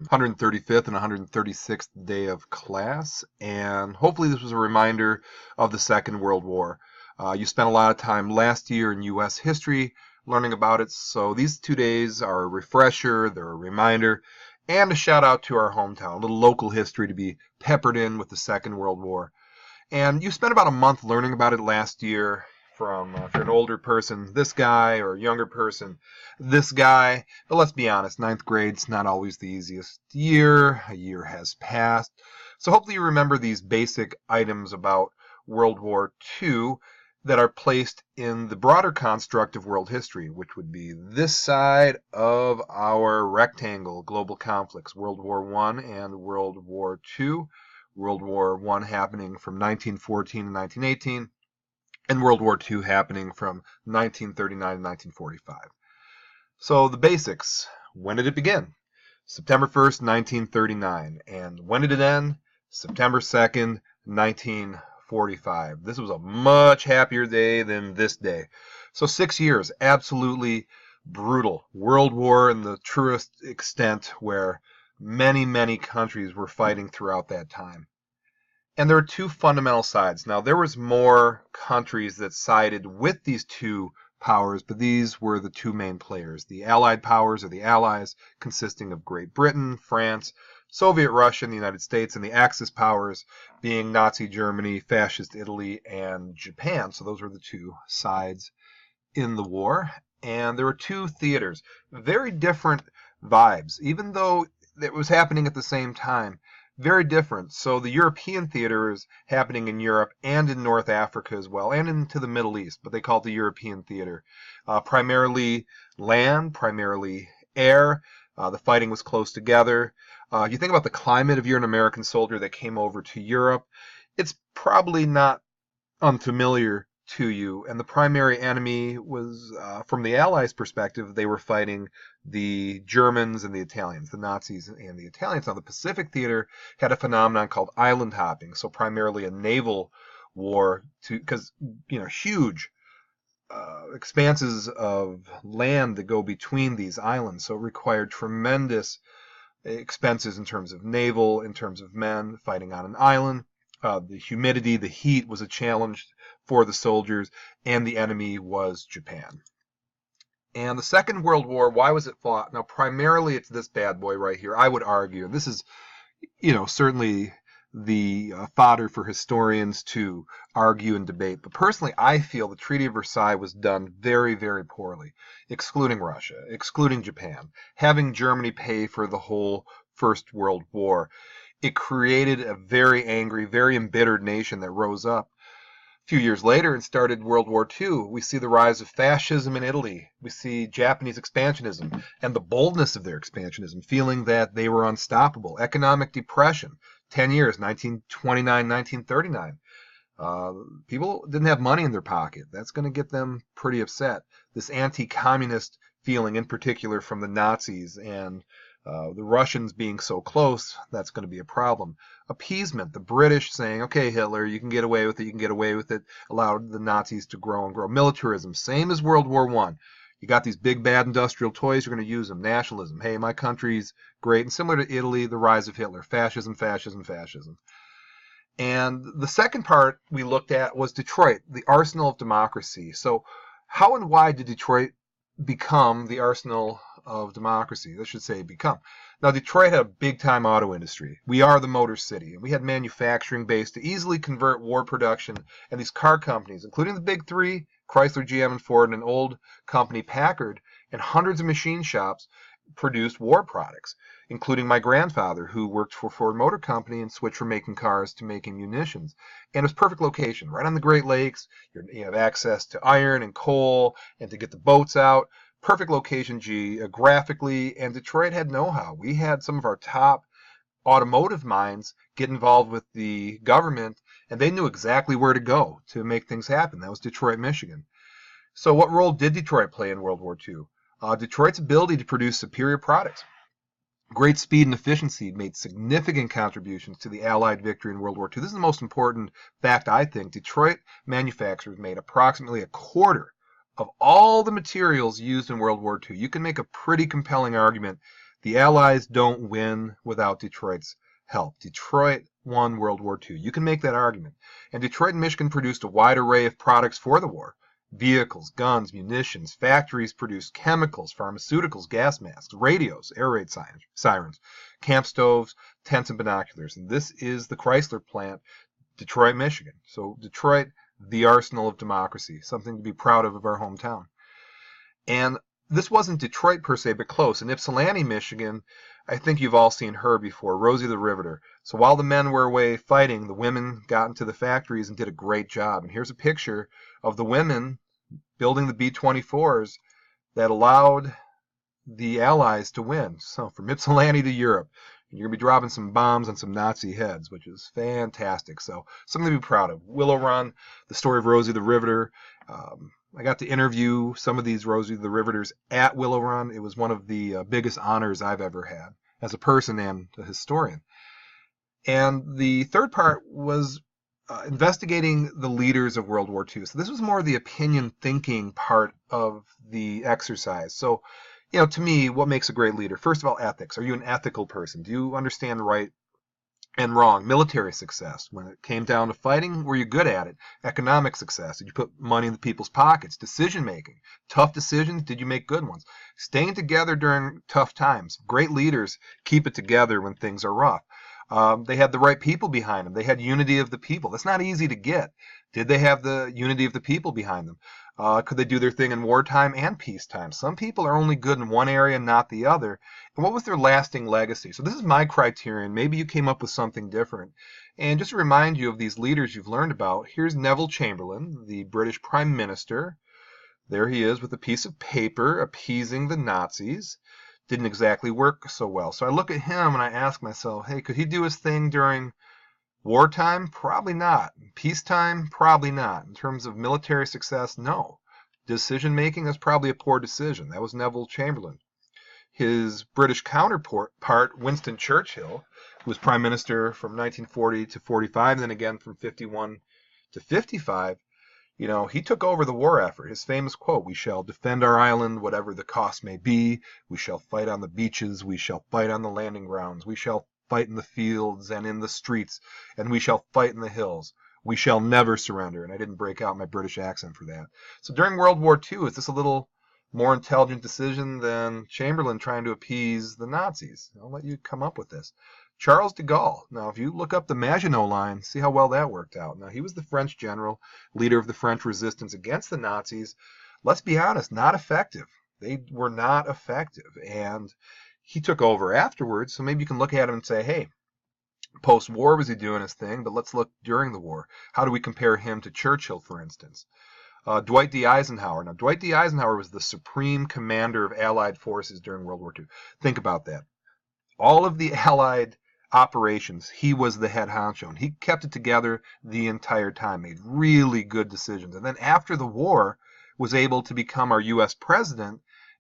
135th and 136th day of class, and hopefully this was a reminder of the Second World War. You spent a lot of time last year in U.S. history learning about it, so these 2 days are a refresher, they're a reminder, and a shout out to our hometown, a little local history to be peppered in with the Second World War. And you spent about a month learning about it last year from, if you're an older person, this guy, or a younger person, this guy. But let's be honest, ninth grade's not always the easiest year. A year has passed. So hopefully you remember these basic items about World War II that are placed in the broader construct of world history, which would be this side of our rectangle: global conflicts, World War I and World War II. World War I happening from 1914 to 1918, and World War II happening from 1939 to 1945. So the basics. When did it begin? September 1st, 1939. And when did it end? September 2nd, 1945. This was a much happier day than this day. So 6 years, absolutely brutal. World War in the truest extent, where many, many countries were fighting throughout that time. And there are two fundamental sides. Now, there was more countries that sided with these two powers, but these were the two main players. The Allied powers, or the Allies, consisting of Great Britain, France, Soviet Russia, and the United States, and the Axis powers being Nazi Germany, Fascist Italy, and Japan. So those were the two sides in the war. And there were two theaters, very different vibes, even though it was happening at the same time. Very different. So the European theater is happening in Europe and in North Africa as well, and into the Middle East, but they call it the European theater. Primarily land, primarily air. The fighting was close together. You think about the climate. If you're an American soldier that came over to Europe, it's probably not unfamiliar to you. And the primary enemy was, from the Allies' perspective, they were fighting the Germans and the Italians, the Nazis and the Italians. Now, the Pacific theater had a phenomenon called island hopping, so primarily a naval war, because huge expanses of land that go between these islands, so it required tremendous expenses in terms of naval, in terms of men fighting on an island. The humidity, the heat was a challenge for the soldiers, and the enemy was Japan. And the Second World War, why was it fought? Now, primarily it's this bad boy right here. I would argue, this is, certainly the fodder for historians to argue and debate. But personally, I feel the Treaty of Versailles was done very, very poorly, excluding Russia, excluding Japan, having Germany pay for the whole First World War. It created a very angry, very embittered nation that rose up a few years later and started World War II. We see the rise of fascism in Italy. We see Japanese expansionism and the boldness of their expansionism, feeling that they were unstoppable. Economic depression, 10 years, 1929, 1939. People didn't have money in their pocket. That's going to get them pretty upset. This anti-communist feeling, in particular from the Nazis and the Russians being so close, that's going to be a problem. Appeasement, the British saying, okay, Hitler, you can get away with it, you can get away with it, allowed the Nazis to grow and grow. Militarism, same as World War I. You got these big bad industrial toys, you're going to use them. Nationalism, hey, my country's great. And similar to Italy, the rise of Hitler. Fascism, fascism, fascism. And the second part we looked at was Detroit, the arsenal of democracy. So how and why did Detroit become the arsenal of democracy? I should say become. Now, Detroit had a big-time auto industry. We are the Motor City. And we had manufacturing base to easily convert war production. And these car companies, including the big three, Chrysler, GM, and Ford, and an old company, Packard, and hundreds of machine shops, produced war products, including my grandfather, who worked for Ford Motor Company and switched from making cars to making munitions. And it was perfect location, right on the Great Lakes. You have access to iron and coal and to get the boats out. Perfect location geographically, and Detroit had know-how. We had some of our top automotive minds get involved with the government, and they knew exactly where to go to make things happen. That was Detroit, Michigan. So what role did Detroit play in World War II? Detroit's ability to produce superior products. Great speed and efficiency made significant contributions to the Allied victory in World War II. This is the most important fact, I think. Detroit manufacturers made approximately a quarter of all the materials used in World War II. You can make a pretty compelling argument The Allies don't win without Detroit's help. Detroit won World War II. You can make that argument. And Detroit and Michigan produced a wide array of products for the war. Vehicles, guns, munitions, factories produced chemicals, pharmaceuticals, gas masks, radios, air raid sirens, camp stoves, tents, and binoculars. And this is the Chrysler plant, Detroit, Michigan. So Detroit, the arsenal of democracy, something to be proud of our hometown. And this wasn't Detroit per se, but close. In Ypsilanti, Michigan, I think you've all seen her before, Rosie the Riveter. So while the men were away fighting, the women got into the factories and did a great job. And here's a picture of the women building the B-24s that allowed the Allies to win. So from Ypsilanti to Europe, you're going to be dropping some bombs on some Nazi heads, which is fantastic. So something to be proud of. Willow Run, the story of Rosie the Riveter. I got to interview some of these Rosie the Riveters at Willow Run. It was one of the biggest honors I've ever had as a person and a historian. And the third part was investigating the leaders of World War II. So this was more the opinion thinking part of the exercise. So, you know, to me, what makes a great leader? First of all, ethics. Are you an ethical person? Do you understand right and wrong? Military success. When it came down to fighting, were you good at it? Economic success. Did you put money in the people's pockets? Decision making. Tough decisions. Did you make good ones? Staying together during tough times. Great leaders keep it together when things are rough. They had the right people behind them. They had unity of the people. That's not easy to get. Did they have the unity of the people behind them? Could they do their thing in wartime and peacetime? Some people are only good in one area, not the other. And what was their lasting legacy? So this is my criterion. Maybe you came up with something different. And just to remind you of these leaders you've learned about, here's Neville Chamberlain, the British Prime Minister. There he is with a piece of paper appeasing the Nazis. Didn't exactly work so well. So I look at him and I ask myself, hey, could he do his thing during wartime? Probably not. Peacetime? Probably not. In terms of military success, no. Decision making, that's probably a poor decision. That was Neville Chamberlain. His British counterpart, Winston Churchill, who was Prime Minister from 1940 to 45, and then again from 51 to 55, you know, he took over the war effort. His famous quote, "We shall defend our island, whatever the cost may be. We shall fight on the beaches. We shall fight on the landing grounds. We shall fight in the fields and in the streets. And we shall fight in the hills. We shall never surrender." And I didn't break out my British accent for that. So during World War II, is this a little more intelligent decision than Chamberlain trying to appease the Nazis? I'll let you come up with this. Charles de Gaulle. Now, if you look up the Maginot Line, see how well that worked out. Now, he was the French general, leader of the French resistance against the Nazis. Let's be honest, not effective. They were not effective. And he took over afterwards, so maybe you can look at him and say, hey, post-war was he doing his thing, but let's look during the war. How do we compare him to Churchill, for instance? Dwight D. Eisenhower. Now, Dwight D. Eisenhower was the supreme commander of Allied forces during World War II. Think about that. All of the Allied operations, he was the head honcho, and he kept it together the entire time, made really good decisions. And then after the war, was able to become our U.S. president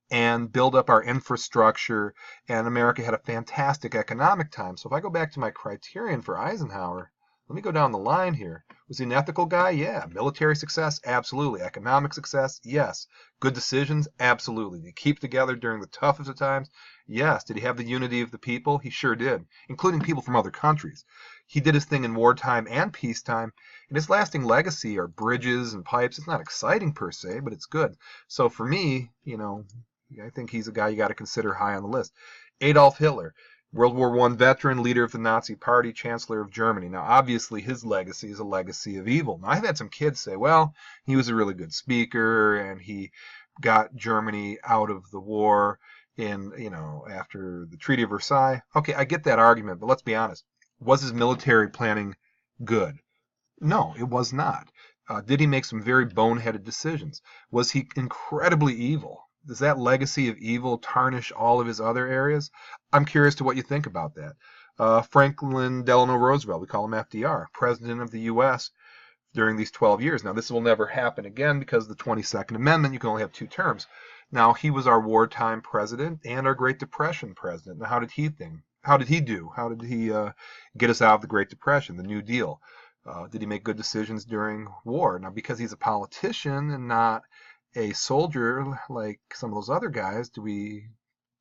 and build up our infrastructure, and America had a fantastic economic time. So if I go back to my criterion for Eisenhower, let me go down the line here. Was he an ethical guy? Yeah. Military success? Absolutely. Economic success? Yes. Good decisions? Absolutely. Did he keep together during the toughest of times? Yes. Did he have the unity of the people? He sure did, including people from other countries. He did his thing in wartime and peacetime, and his lasting legacy are bridges and pipes. It's not exciting per se, but it's good. So for me, you know, I think he's a guy you got to consider high on the list. Adolf Hitler. World War I veteran, leader of the Nazi Party, Chancellor of Germany. Now, obviously, his legacy is a legacy of evil. Now, I've had some kids say, well, he was a really good speaker, and he got Germany out of the war in, you know, after the Treaty of Versailles. Okay, I get that argument, but let's be honest. Was his military planning good? No, it was not. Did he make some very boneheaded decisions? Was he incredibly evil? Does that legacy of evil tarnish all of his other areas? I'm curious to what you think about that. Franklin Delano Roosevelt, we call him FDR, President of the U.S. during these 12 years. Now, this will never happen again because of the 22nd Amendment. You can only have 2 terms. Now, he was our wartime president and our Great Depression president. Now, how did he think? How did he do? How did he get us out of the Great Depression, the New Deal? Did he make good decisions during war? Now, because he's a politician and not a soldier like some of those other guys, do we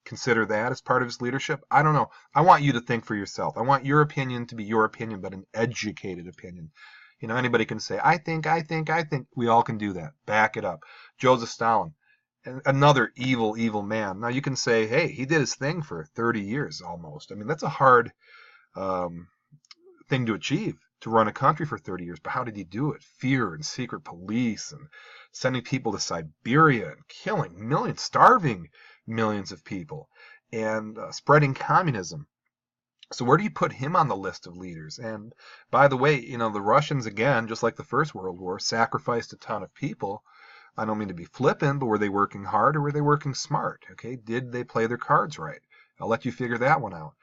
consider that as part of his leadership? I don't know. I want you to think for yourself. I want your opinion to be your opinion, but an educated opinion. You know, anybody can say, I think. We all can do that. Back it up. Joseph Stalin, another evil, evil man. Now you can say, hey, he did his thing for 30 years almost. I mean, that's a hard thing to achieve, to run a country for 30 years. But how did he do it? Fear and secret police and sending people to Siberia and killing millions, starving millions of people, and spreading communism. So where do you put him on the list of leaders? And by the way, you know, the Russians, again, just like the First World War, sacrificed a ton of people. I don't mean to be flippant, but were they working hard or were they working smart? Okay, did they play their cards right? I'll let you figure that one out.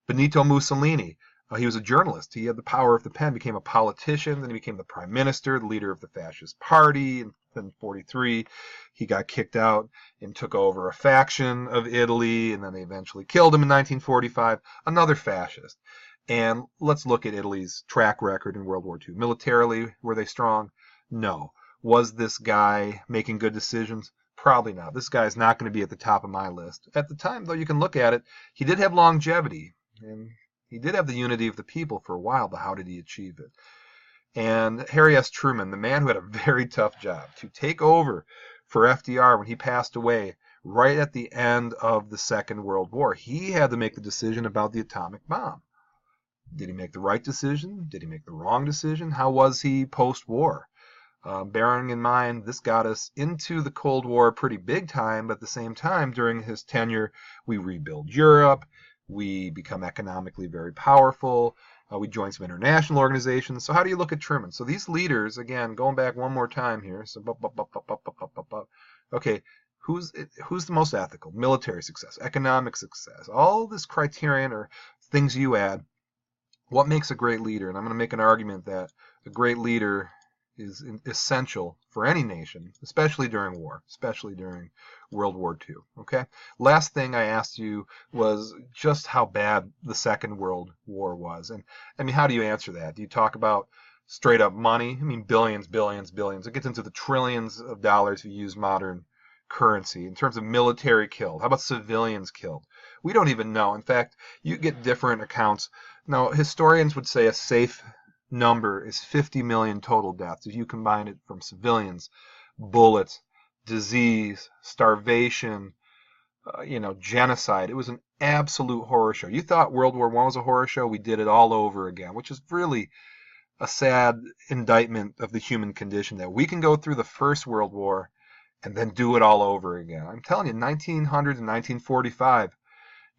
Benito Mussolini, he was a journalist. He had the power of the pen, became a politician, then he became the prime minister, the leader of the fascist party. And then in 1943, he got kicked out and took over a faction of Italy, and then they eventually killed him in 1945, another fascist. And let's look at Italy's track record in World War II. Militarily, were they strong? No. Was this guy making good decisions? Probably not. This guy's not going to be at the top of my list. At the time, though, you can look at it, he did have longevity, and he did have the unity of the people for a while, but how did he achieve it? And Harry S. Truman, the man who had a very tough job to take over for FDR when he passed away right at the end of the Second World War, he had to make the decision about the atomic bomb. Did he make the right decision? Did he make the wrong decision? How was he post-war? Bearing in mind, this got us into the Cold War pretty big time, but at the same time, during his tenure, we rebuild Europe. We become economically very powerful. We join some international organizations. So how do you look at Truman? So these leaders, again, going back one more time here. So, okay, who's the most ethical? Military success, economic success, all this criterion or things you add. What makes a great leader? And I'm going to make an argument that a great leader is essential for any nation, especially during war, especially during World War II. Okay. Last thing I asked you was just how bad the Second World War was. And I mean, how do you answer that? Do you talk about straight up money? I mean, billions, billions, billions. It gets into the trillions of dollars if you use modern currency. In terms of military killed, how about civilians killed? We don't even know. In fact, you get different accounts. Now, historians would say a safe number is 50 million total deaths if you combine it from civilians, bullets, disease, starvation, genocide. It was an absolute horror show. You thought World War I was a horror show? We did it all over again, which is really a sad indictment of the human condition, that we can go through the First World War and then do it all over again. I'm telling you, 1900 and 1945,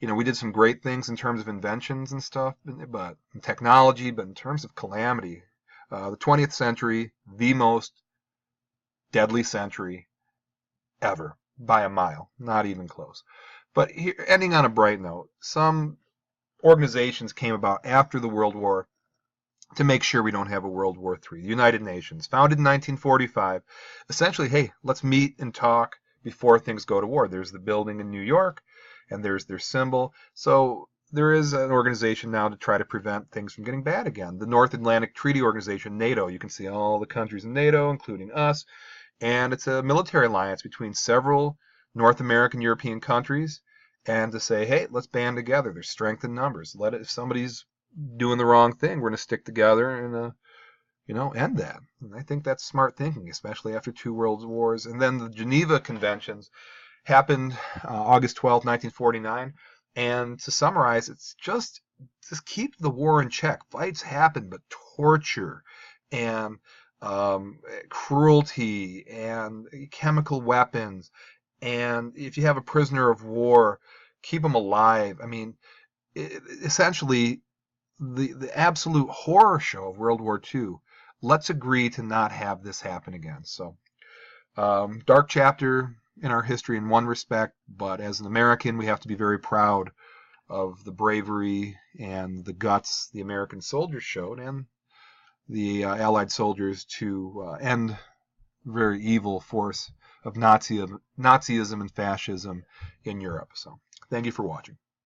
we did some great things in terms of inventions and stuff, but in technology, but in terms of calamity, the 20th century, the most deadly century ever by a mile, not even close. But here, ending on a bright note, some organizations came about after the World War to make sure we don't have a World War III. The United Nations, founded in 1945, essentially, hey, let's meet and talk before things go to war. There's the building in New York, and there's their symbol. So there is an organization now to try to prevent things from getting bad again. The North Atlantic Treaty Organization, NATO. You can see all the countries in NATO, including us. And it's a military alliance between several North American, European countries, and to say, hey, let's band together. There's strength in numbers. If somebody's doing the wrong thing, we're going to stick together and end that. And I think that's smart thinking, especially after 2 world wars. And then the Geneva Conventions happened August 12, 1949. And to summarize, it's just keep the war in check. Fights happen, but torture and cruelty and chemical weapons. And if you have a prisoner of war, keep them alive. I mean, essentially, the absolute horror show of World War II. Let's agree to not have this happen again. So, dark chapter in our history in one respect, but as an American, we have to be very proud of the bravery and the guts the American soldiers showed, and the Allied soldiers to end the very evil force of Nazism and fascism in Europe. So, thank you for watching.